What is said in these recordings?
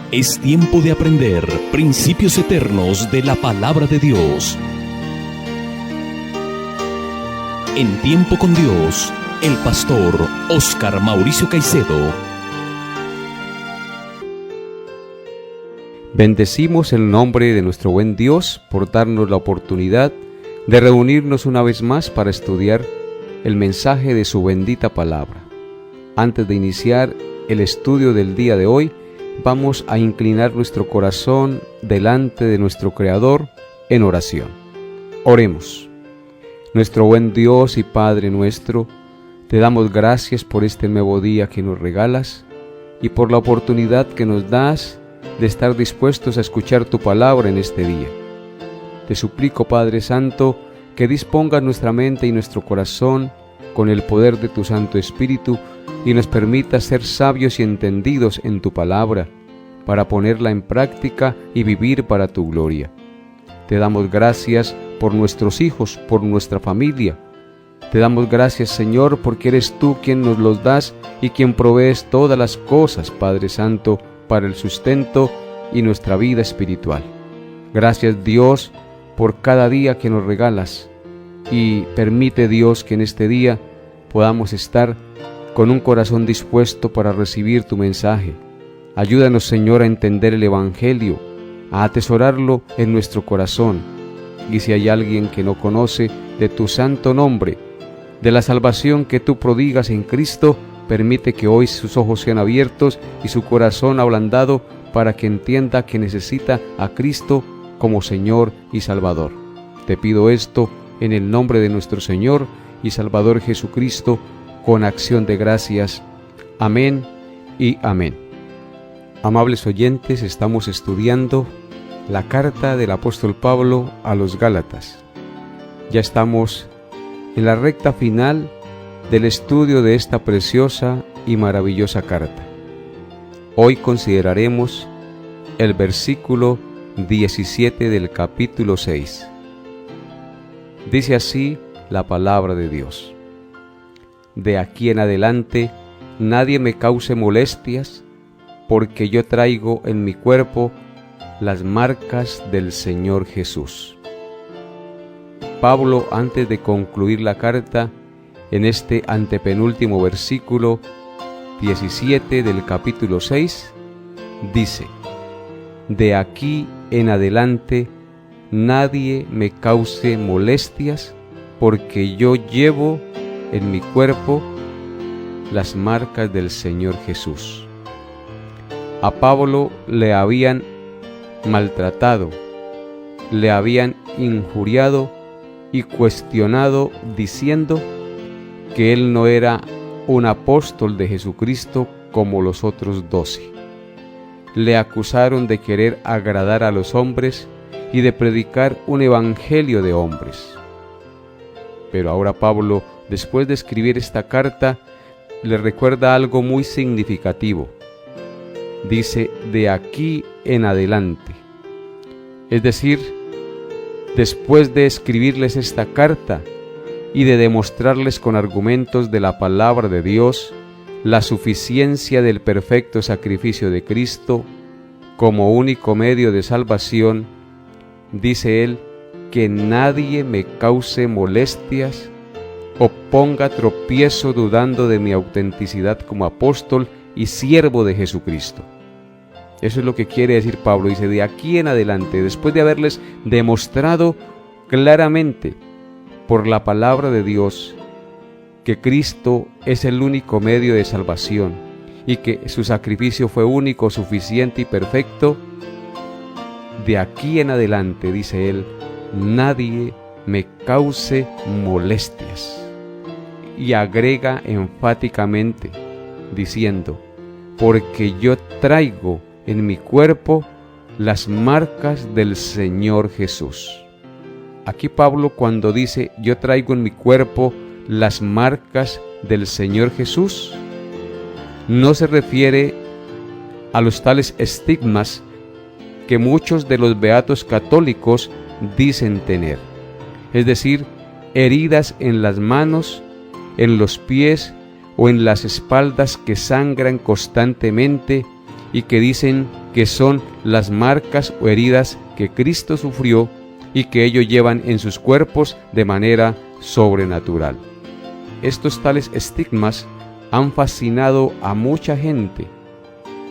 Es tiempo de aprender principios eternos de la palabra de Dios. En Tiempo con Dios, el pastor Óscar Mauricio Caicedo. Bendecimos el nombre de nuestro buen Dios por darnos la oportunidad de reunirnos una vez más para estudiar el mensaje de su bendita palabra. Antes de iniciar el estudio del día de hoy, vamos a inclinar nuestro corazón delante de nuestro Creador en oración. Oremos. Nuestro buen Dios y Padre nuestro, te damos gracias por este nuevo día que nos regalas y por la oportunidad que nos das de estar dispuestos a escuchar tu palabra en este día. Te suplico, Padre Santo, que dispongas nuestra mente y nuestro corazón con el poder de tu Santo Espíritu y nos permitas ser sabios y entendidos en tu palabra, para ponerla en práctica y vivir para tu gloria. Te damos gracias por nuestros hijos, por nuestra familia. Te damos gracias, Señor, porque eres tú quien nos los das y quien provees todas las cosas, Padre Santo, para el sustento y nuestra vida espiritual. Gracias, Dios, por cada día que nos regalas, y permite, Dios, que en este día podamos estar con un corazón dispuesto para recibir tu mensaje. Ayúdanos, Señor, a entender el Evangelio, a atesorarlo en nuestro corazón. Y si hay alguien que no conoce de tu santo nombre, de la salvación que tú prodigas en Cristo, permite que hoy sus ojos sean abiertos y su corazón ablandado para que entienda que necesita a Cristo como Señor y Salvador. Te pido esto en el nombre de nuestro Señor y Salvador Jesucristo, con acción de gracias. Amén y amén. Amables oyentes, estamos estudiando la carta del apóstol Pablo a los Gálatas. Ya estamos en la recta final del estudio de esta preciosa y maravillosa carta. Hoy consideraremos el versículo 17 del capítulo 6. Dice así la palabra de Dios: De aquí en adelante nadie me cause molestias, porque yo traigo en mi cuerpo las marcas del Señor Jesús. Pablo, antes de concluir la carta, en este antepenúltimo versículo 17 del capítulo 6, dice: De aquí en adelante nadie me cause molestias, porque yo llevo en mi cuerpo las marcas del Señor Jesús. A Pablo le habían maltratado, le habían injuriado y cuestionado, diciendo que él no era un apóstol de Jesucristo como los otros 12. Le acusaron de querer agradar a los hombres y de predicar un evangelio de hombres. Pero ahora Pablo, después de escribir esta carta, le recuerda algo muy significativo. Dice: de aquí en adelante. Es decir, después de escribirles esta carta y de demostrarles con argumentos de la palabra de Dios la suficiencia del perfecto sacrificio de Cristo como único medio de salvación, dice él: que nadie me cause molestias o ponga tropiezo dudando de mi autenticidad como apóstol y siervo de Jesucristo. Eso es lo que quiere decir Pablo. Dice: de aquí en adelante, después de haberles demostrado claramente por la palabra de Dios que Cristo es el único medio de salvación y que su sacrificio fue único, suficiente y perfecto, de aquí en adelante, dice él, nadie me cause molestias. Y agrega enfáticamente, diciendo: porque yo traigo en mi cuerpo las marcas del Señor Jesús. Aquí Pablo, cuando dice yo traigo en mi cuerpo las marcas del Señor Jesús, no se refiere a los tales estigmas que muchos de los beatos católicos dicen tener, es decir, heridas en las manos, en los pies o en las espaldas que sangran constantemente y que dicen que son las marcas o heridas que Cristo sufrió y que ellos llevan en sus cuerpos de manera sobrenatural. Estos tales estigmas han fascinado a mucha gente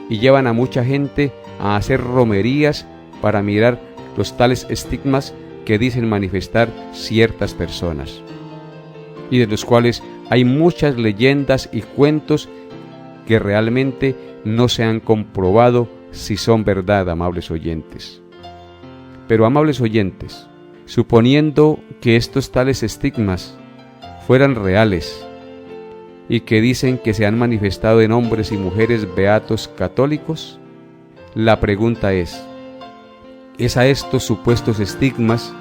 y llevan a mucha gente a hacer romerías para mirar los tales estigmas que dicen manifestar ciertas personas, y de los cuales hay muchas leyendas y cuentos que realmente no se han comprobado si son verdad, amables oyentes. Pero, amables oyentes, suponiendo que estos tales estigmas fueran reales y que dicen que se han manifestado en hombres y mujeres beatos católicos, la pregunta es a estos supuestos estigmas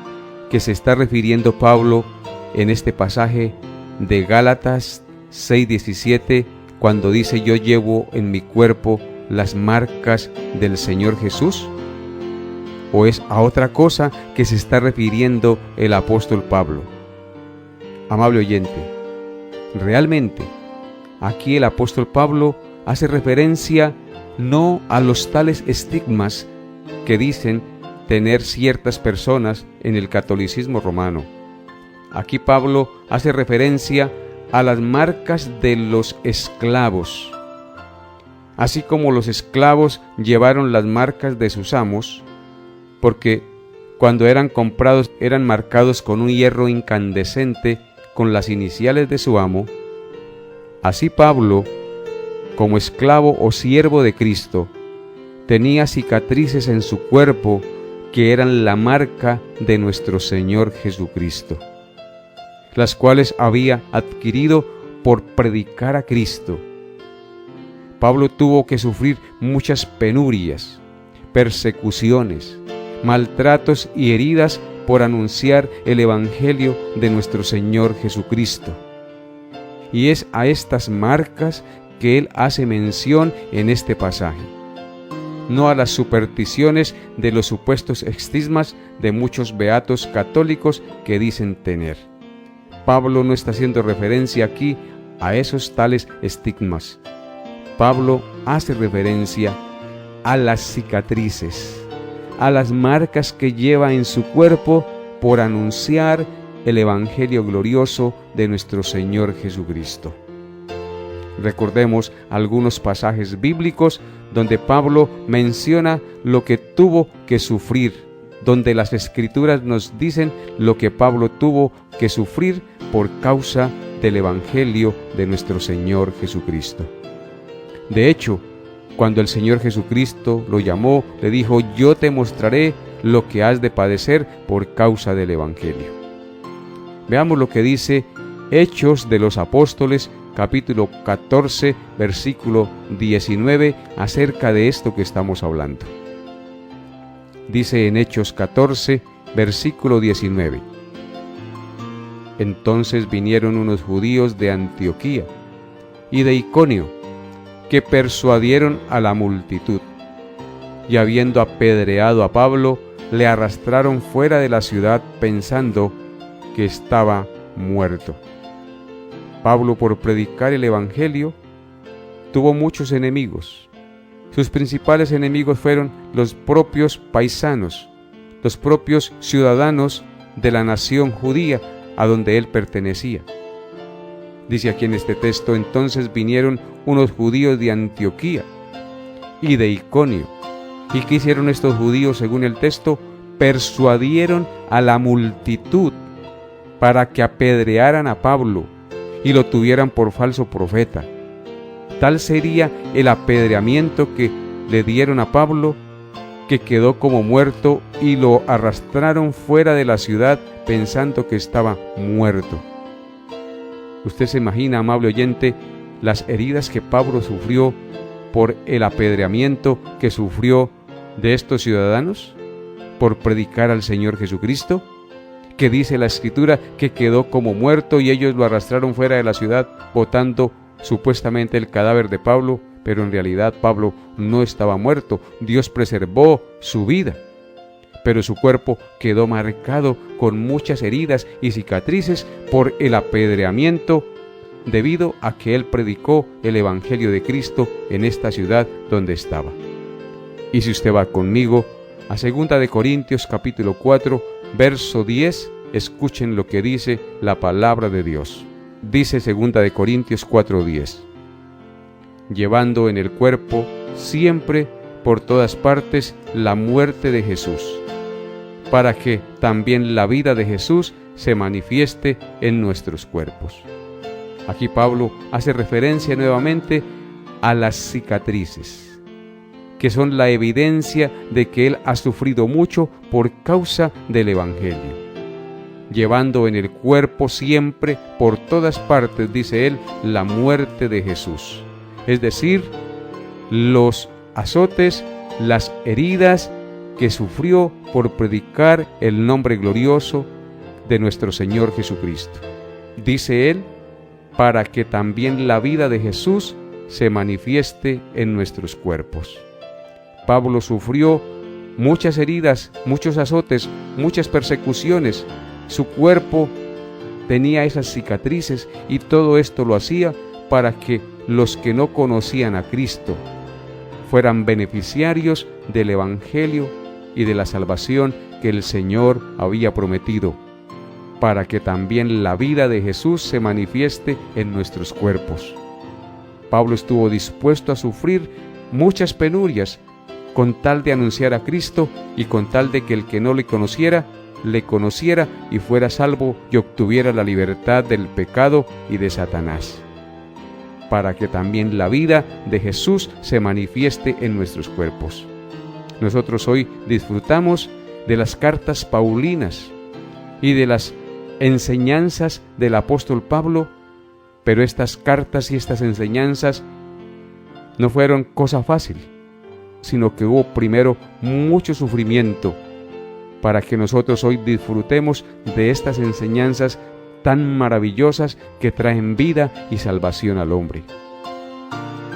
que se está refiriendo Pablo en este pasaje de Gálatas 6:17, cuando dice: yo llevo en mi cuerpo las marcas del Señor Jesús? ¿O es a otra cosa que se está refiriendo el apóstol Pablo? Amable oyente, realmente aquí el apóstol Pablo hace referencia no a los tales estigmas que dicen tener ciertas personas en el catolicismo romano. Aquí Pablo hace referencia a las marcas de los esclavos. Así como los esclavos llevaron las marcas de sus amos, porque cuando eran comprados eran marcados con un hierro incandescente con las iniciales de su amo, así Pablo, como esclavo o siervo de Cristo, tenía cicatrices en su cuerpo que eran la marca de nuestro Señor Jesucristo, las cuales había adquirido por predicar a Cristo. Pablo tuvo que sufrir muchas penurias, persecuciones, maltratos y heridas por anunciar el Evangelio de nuestro Señor Jesucristo. Y es a estas marcas que él hace mención en este pasaje, no a las supersticiones de los supuestos estigmas de muchos beatos católicos que dicen tener. Pablo no está haciendo referencia aquí a esos tales estigmas. Pablo hace referencia a las cicatrices, a las marcas que lleva en su cuerpo por anunciar el Evangelio glorioso de nuestro Señor Jesucristo. Recordemos algunos pasajes bíblicos donde Pablo menciona lo que tuvo que sufrir, donde las Escrituras nos dicen lo que Pablo tuvo que sufrir por causa del Evangelio de nuestro Señor Jesucristo. De hecho, cuando el Señor Jesucristo lo llamó, le dijo: yo te mostraré lo que has de padecer por causa del Evangelio. Veamos lo que dice Hechos de los Apóstoles, capítulo 14, versículo 19, acerca de esto que estamos hablando. Dice en Hechos 14, versículo 19: Entonces vinieron unos judíos de Antioquía y de Iconio, que persuadieron a la multitud, y habiendo apedreado a Pablo, le arrastraron fuera de la ciudad pensando que estaba muerto. Pablo, por predicar el Evangelio, tuvo muchos enemigos. Sus principales enemigos fueron los propios paisanos, los propios ciudadanos de la nación judía a donde él pertenecía. Dice aquí en este texto: entonces vinieron unos judíos de Antioquía y de Iconio. ¿Y qué hicieron estos judíos según el texto? Persuadieron a la multitud para que apedrearan a Pablo y lo tuvieran por falso profeta. Tal sería el apedreamiento que le dieron a Pablo, que quedó como muerto y lo arrastraron fuera de la ciudad pensando que estaba muerto. ¿Usted se imagina, amable oyente, las heridas que Pablo sufrió por el apedreamiento que sufrió de estos ciudadanos por predicar al Señor Jesucristo? Que dice la Escritura que quedó como muerto y ellos lo arrastraron fuera de la ciudad botando supuestamente el cadáver de Pablo, pero en realidad Pablo no estaba muerto. Dios preservó su vida, pero su cuerpo quedó marcado con muchas heridas y cicatrices por el apedreamiento debido a que él predicó el Evangelio de Cristo en esta ciudad donde estaba. Y si usted va conmigo a 2 de Corintios capítulo 4, verso 10, escuchen lo que dice la palabra de Dios. Dice 2 de Corintios 4:10: llevando en el cuerpo siempre por todas partes la muerte de Jesús, para que también la vida de Jesús se manifieste en nuestros cuerpos. Aquí Pablo hace referencia nuevamente a las cicatrices, que son la evidencia de que él ha sufrido mucho por causa del Evangelio. Llevando en el cuerpo siempre, por todas partes, dice él, la muerte de Jesús. Es decir, los azotes, las heridas que sufrió por predicar el nombre glorioso de nuestro Señor Jesucristo. Dice él, para que también la vida de Jesús se manifieste en nuestros cuerpos. Pablo sufrió muchas heridas, muchos azotes, muchas persecuciones. Su cuerpo tenía esas cicatrices y todo esto lo hacía para que los que no conocían a Cristo fueran beneficiarios del Evangelio y de la salvación que el Señor había prometido, para que también la vida de Jesús se manifieste en nuestros cuerpos. Pablo estuvo dispuesto a sufrir muchas penurias con tal de anunciar a Cristo y con tal de que el que no le conociera y fuera salvo y obtuviera la libertad del pecado y de Satanás, para que también la vida de Jesús se manifieste en nuestros cuerpos. Nosotros hoy disfrutamos de las cartas paulinas y de las enseñanzas del apóstol Pablo, pero estas cartas y estas enseñanzas no fueron cosa fácil, sino que hubo primero mucho sufrimiento para que nosotros hoy disfrutemos de estas enseñanzas tan maravillosas que traen vida y salvación al hombre.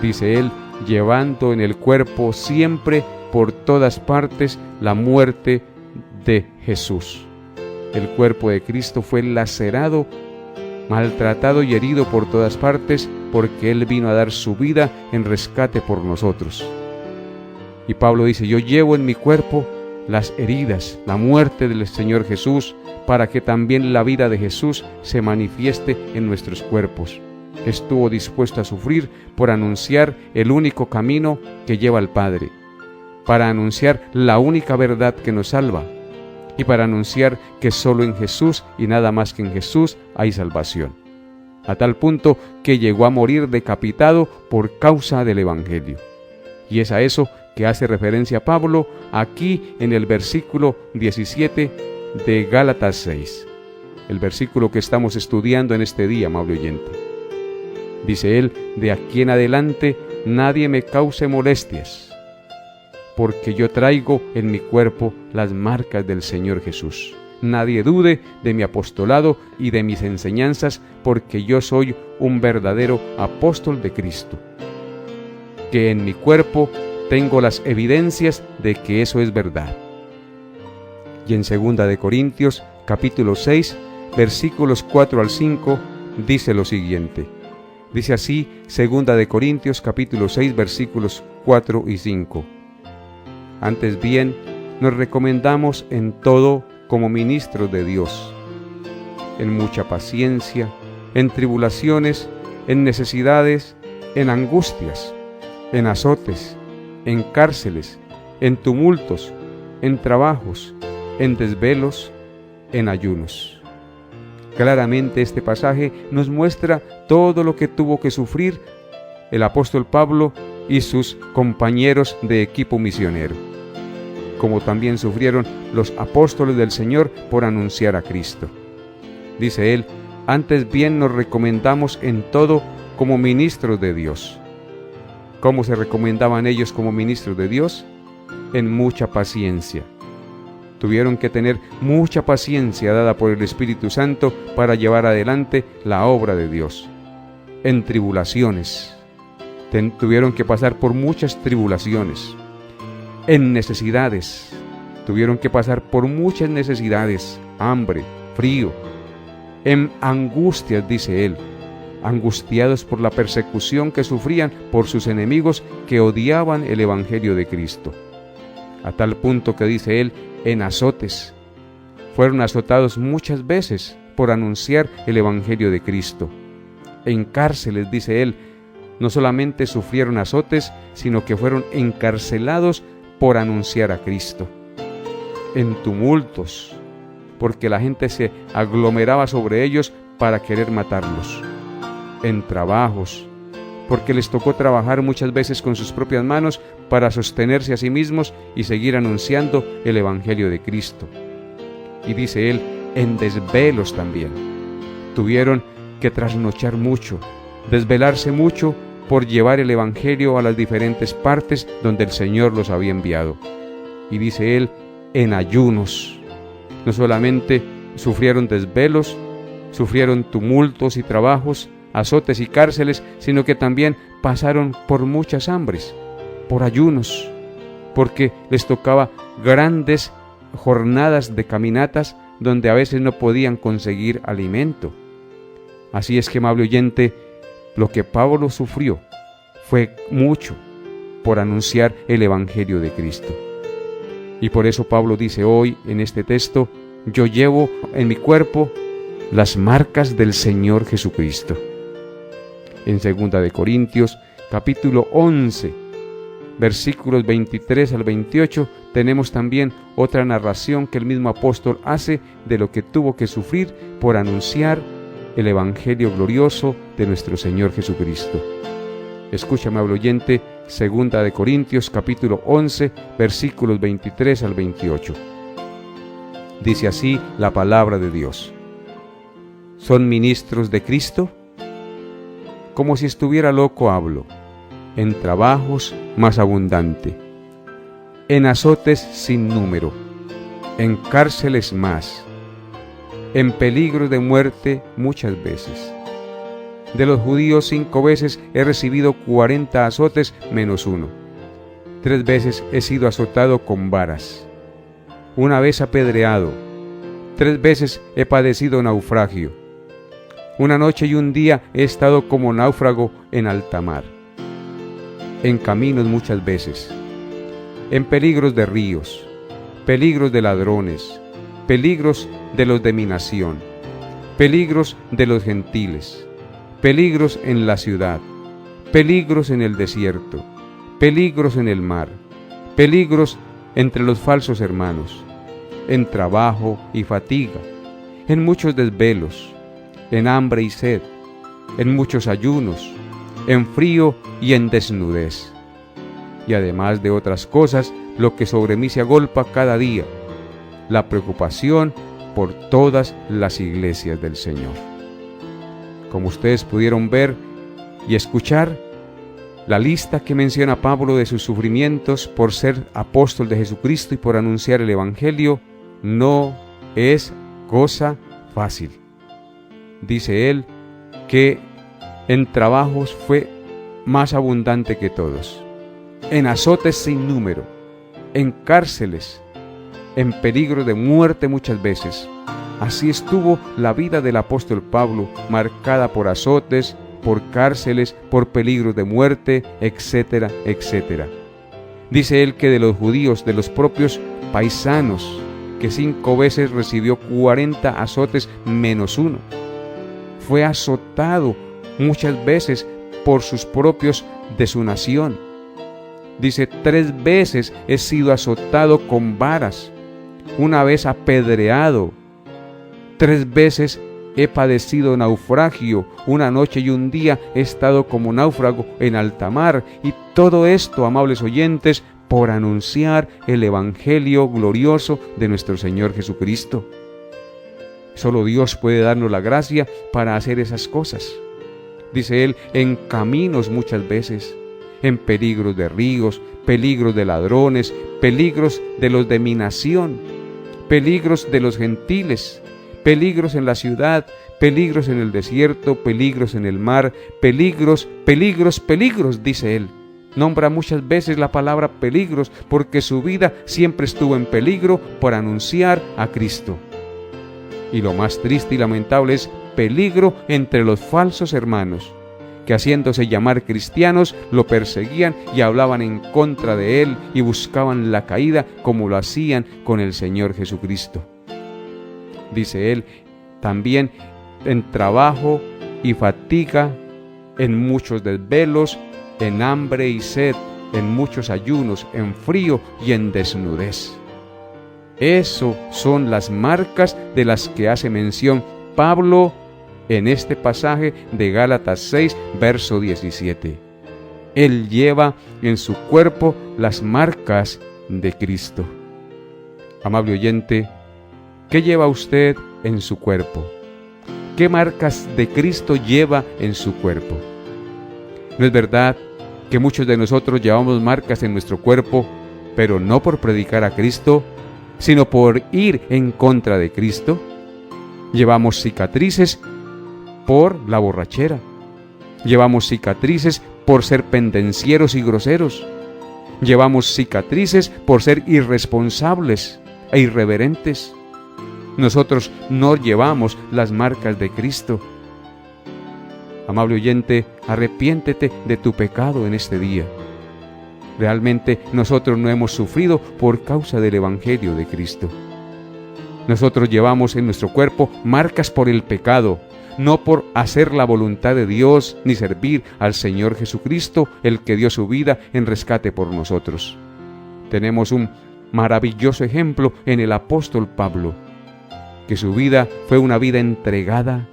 Dice él, llevando en el cuerpo siempre por todas partes la muerte de Jesús. El cuerpo de Cristo fue lacerado, maltratado y herido por todas partes porque Él vino a dar su vida en rescate por nosotros. Y Pablo dice, yo llevo en mi cuerpo las heridas, la muerte del Señor Jesús, para que también la vida de Jesús se manifieste en nuestros cuerpos. Estuvo dispuesto a sufrir por anunciar el único camino que lleva al Padre, para anunciar la única verdad que nos salva, y para anunciar que solo en Jesús y nada más que en Jesús hay salvación, a tal punto que llegó a morir decapitado por causa del Evangelio. Y es a eso que hace referencia Pablo aquí en el versículo 17 de Gálatas 6, el versículo que estamos estudiando en este día, amable oyente. Dice él, de aquí en adelante nadie me cause molestias, porque yo traigo en mi cuerpo las marcas del Señor Jesús. Nadie dude de mi apostolado y de mis enseñanzas, porque yo soy un verdadero apóstol de Cristo, que en mi cuerpo tengo las evidencias de que eso es verdad. Y en 2 de Corintios, capítulo 6, versículos 4 al 5, dice lo siguiente. Dice así, 2 de Corintios, capítulo 6, versículos 4 y 5. Antes bien, nos recomendamos en todo como ministros de Dios, en mucha paciencia, en tribulaciones, en necesidades, en angustias, en azotes, en cárceles, en tumultos, en trabajos, en desvelos, en ayunos. Claramente este pasaje nos muestra todo lo que tuvo que sufrir el apóstol Pablo y sus compañeros de equipo misionero, como también sufrieron los apóstoles del Señor por anunciar a Cristo. Dice él, antes bien nos recomendamos en todo como ministros de Dios. ¿Cómo se recomendaban ellos como ministros de Dios? En mucha paciencia. Tuvieron que tener mucha paciencia dada por el Espíritu Santo para llevar adelante la obra de Dios. En tribulaciones. Tuvieron que pasar por muchas tribulaciones. En necesidades. Tuvieron que pasar por muchas necesidades, hambre, frío. En angustias, dice él, angustiados por la persecución que sufrían por sus enemigos que odiaban el Evangelio de Cristo. a tal punto que dice él, en azotes. Fueron azotados muchas veces por anunciar el Evangelio de Cristo. En cárceles, dice él, no solamente sufrieron azotes, sino que fueron encarcelados por anunciar a Cristo. En tumultos, porque la gente se aglomeraba sobre ellos para querer matarlos. En trabajos, porque les tocó trabajar muchas veces con sus propias manos para sostenerse a sí mismos y seguir anunciando el Evangelio de Cristo. Y dice él, en desvelos también. Tuvieron que trasnochar mucho, desvelarse mucho por llevar el Evangelio a las diferentes partes donde el Señor los había enviado. Y dice él, en ayunos. No solamente sufrieron desvelos, sufrieron tumultos y trabajos, azotes y cárceles, sino que también pasaron por muchas hambres, por ayunos, porque les tocaba grandes jornadas de caminatas donde a veces no podían conseguir alimento. Así es que, amable oyente, lo que Pablo sufrió fue mucho por anunciar el Evangelio de Cristo. Y por eso Pablo dice hoy en este texto, yo llevo en mi cuerpo las marcas del Señor Jesucristo. En 2 de Corintios, capítulo 11, versículos 23 al 28, tenemos también otra narración que el mismo apóstol hace de lo que tuvo que sufrir por anunciar el Evangelio glorioso de nuestro Señor Jesucristo. Escúchame, amable oyente, 2 de Corintios, capítulo 11, versículos 23 al 28. Dice así la palabra de Dios. ¿Son ministros de Cristo? Como si estuviera loco hablo, en trabajos más abundante, en azotes sin número, en cárceles más, en peligros de muerte muchas veces. De los judíos 5 veces he recibido 40 azotes menos 1. 3 veces he sido azotado con varas. 1 vez apedreado. 3 veces he padecido naufragio. 1 noche y 1 día he estado como náufrago en alta mar. En caminos muchas veces. En peligros de ríos. Peligros de ladrones. Peligros de los de mi nación. Peligros de los gentiles. Peligros en la ciudad, peligros en el desierto, peligros en el mar, peligros entre los falsos hermanos, en trabajo y fatiga, en muchos desvelos, en hambre y sed, en muchos ayunos, en frío y en desnudez. Y además de otras cosas, lo que sobre mí se agolpa cada día, la preocupación por todas las iglesias del Señor. Como ustedes pudieron ver y escuchar, la lista que menciona Pablo de sus sufrimientos por ser apóstol de Jesucristo y por anunciar el Evangelio no es cosa fácil. Dice él que en trabajos fue más abundante que todos, en azotes sin número, en cárceles, en peligro de muerte muchas veces. Así estuvo la vida del apóstol Pablo, marcada por azotes, por cárceles, por peligros de muerte, etcétera, etcétera. Dice él que de los judíos, de los propios paisanos, que 5 veces recibió 40 azotes menos 1. Fue azotado muchas veces por sus propios de su nación. Dice, 3 veces he sido azotado con varas, 1 vez apedreado, 3 veces he padecido naufragio, 1 noche y 1 día he estado como náufrago en alta mar. Y todo esto, amables oyentes, por anunciar el Evangelio glorioso de nuestro Señor Jesucristo. Solo Dios puede darnos la gracia para hacer esas cosas. Dice él, en caminos muchas veces, en peligros de ríos, peligros de ladrones, peligros de los de mi nación, peligros de los gentiles, peligros en la ciudad, peligros en el desierto, peligros en el mar, peligros, peligros, peligros, dice él. Nombra muchas veces la palabra peligros porque su vida siempre estuvo en peligro por anunciar a Cristo. Y lo más triste y lamentable es peligro entre los falsos hermanos, que haciéndose llamar cristianos lo perseguían y hablaban en contra de él y buscaban la caída como lo hacían con el Señor Jesucristo. Dice él, también en trabajo y fatiga, en muchos desvelos, en hambre y sed, en muchos ayunos, en frío y en desnudez. Eso son las marcas de las que hace mención Pablo en este pasaje de Gálatas 6, verso 17. Él lleva en su cuerpo las marcas de Cristo. Amable oyente, ¿qué lleva usted en su cuerpo? ¿Qué marcas de Cristo lleva en su cuerpo? ¿No es verdad que muchos de nosotros llevamos marcas en nuestro cuerpo, pero no por predicar a Cristo, sino por ir en contra de Cristo? Llevamos cicatrices por la borrachera. Llevamos cicatrices por ser pendencieros y groseros. Llevamos cicatrices por ser irresponsables e irreverentes. Nosotros no llevamos las marcas de Cristo. Amable oyente, arrepiéntete de tu pecado en este día. Realmente nosotros no hemos sufrido por causa del Evangelio de Cristo. Nosotros llevamos en nuestro cuerpo marcas por el pecado, no por hacer la voluntad de Dios ni servir al Señor Jesucristo, el que dio su vida en rescate por nosotros. Tenemos un maravilloso ejemplo en el apóstol Pablo, que su vida fue una vida entregada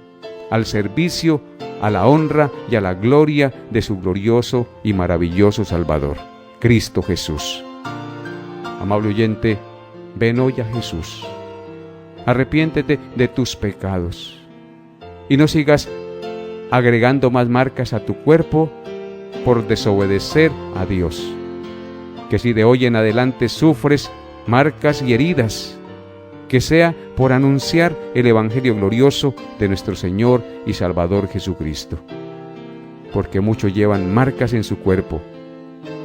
al servicio, a la honra y a la gloria de su glorioso y maravilloso Salvador, Cristo Jesús. Amable oyente, ven hoy a Jesús. Arrepiéntete de tus pecados y no sigas agregando más marcas a tu cuerpo por desobedecer a Dios. Que si de hoy en adelante sufres marcas y heridas, que sea por anunciar el Evangelio glorioso de nuestro Señor y Salvador Jesucristo. Porque muchos llevan marcas en su cuerpo,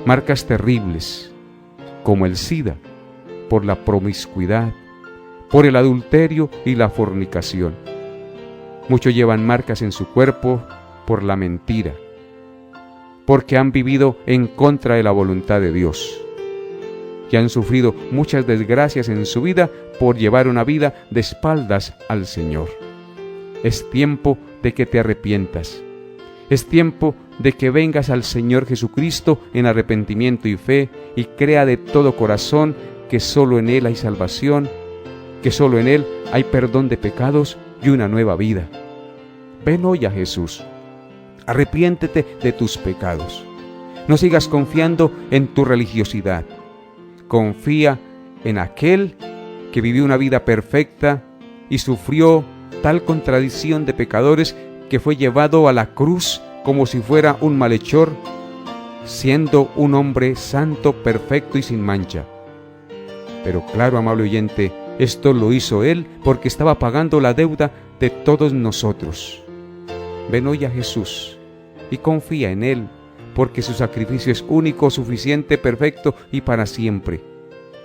marcas terribles, como el SIDA, por la promiscuidad, por el adulterio y la fornicación. Muchos llevan marcas en su cuerpo por la mentira, porque han vivido en contra de la voluntad de Dios, que han sufrido muchas desgracias en su vida por llevar una vida de espaldas al Señor. Es tiempo de que te arrepientas. Es tiempo de que vengas al Señor Jesucristo en arrepentimiento y fe y crea de todo corazón que solo en Él hay salvación, que solo en Él hay perdón de pecados y una nueva vida. Ven hoy a Jesús. Arrepiéntete de tus pecados. No sigas confiando en tu religiosidad. Confía en aquel que vivió una vida perfecta y sufrió tal contradicción de pecadores que fue llevado a la cruz como si fuera un malhechor, siendo un hombre santo, perfecto y sin mancha. Pero claro, amable oyente, esto lo hizo Él porque estaba pagando la deuda de todos nosotros. Ven hoy a Jesús y confía en Él, porque su sacrificio es único, suficiente, perfecto y para siempre.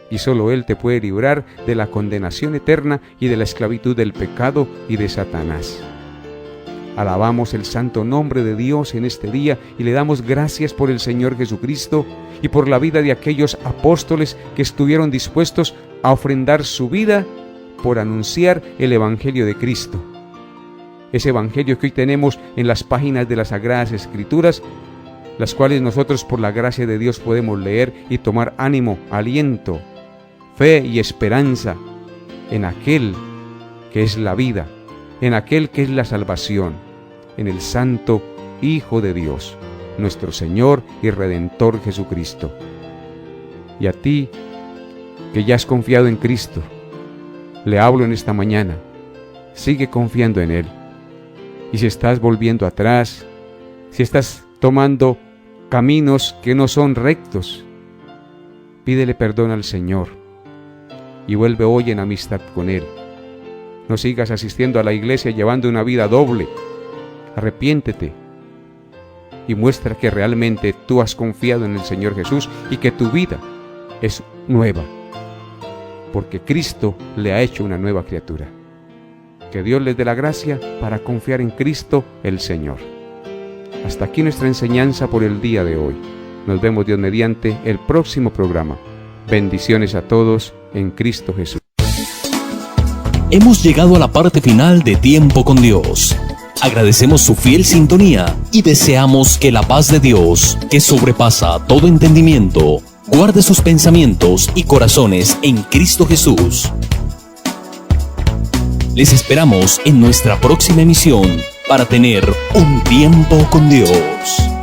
Y solo Él te puede librar de la condenación eterna y de la esclavitud del pecado y de Satanás. Alabamos el santo nombre de Dios en este día y le damos gracias por el Señor Jesucristo y por la vida de aquellos apóstoles que estuvieron dispuestos a ofrendar su vida por anunciar el Evangelio de Cristo. Ese Evangelio que hoy tenemos en las páginas de las Sagradas Escrituras, las cuales nosotros por la gracia de Dios podemos leer y tomar ánimo, aliento, fe y esperanza en aquel que es la vida, en aquel que es la salvación, en el Santo Hijo de Dios, nuestro Señor y Redentor Jesucristo. Y a ti, que ya has confiado en Cristo, le hablo en esta mañana, sigue confiando en Él. Y si estás volviendo atrás, si estás tomando caminos que no son rectos, pídele perdón al Señor y vuelve hoy en amistad con Él. No sigas asistiendo a la iglesia llevando una vida doble. Arrepiéntete y muestra que realmente tú has confiado en el Señor Jesús y que tu vida es nueva, porque Cristo le ha hecho una nueva criatura. Que Dios les dé la gracia para confiar en Cristo el Señor. Hasta aquí nuestra enseñanza por el día de hoy. Nos vemos Dios mediante el próximo programa. Bendiciones a todos en Cristo Jesús. Hemos llegado a la parte final de Tiempo con Dios. Agradecemos su fiel sintonía y deseamos que la paz de Dios, que sobrepasa todo entendimiento, guarde sus pensamientos y corazones en Cristo Jesús. Les esperamos en nuestra próxima emisión para tener un tiempo con Dios.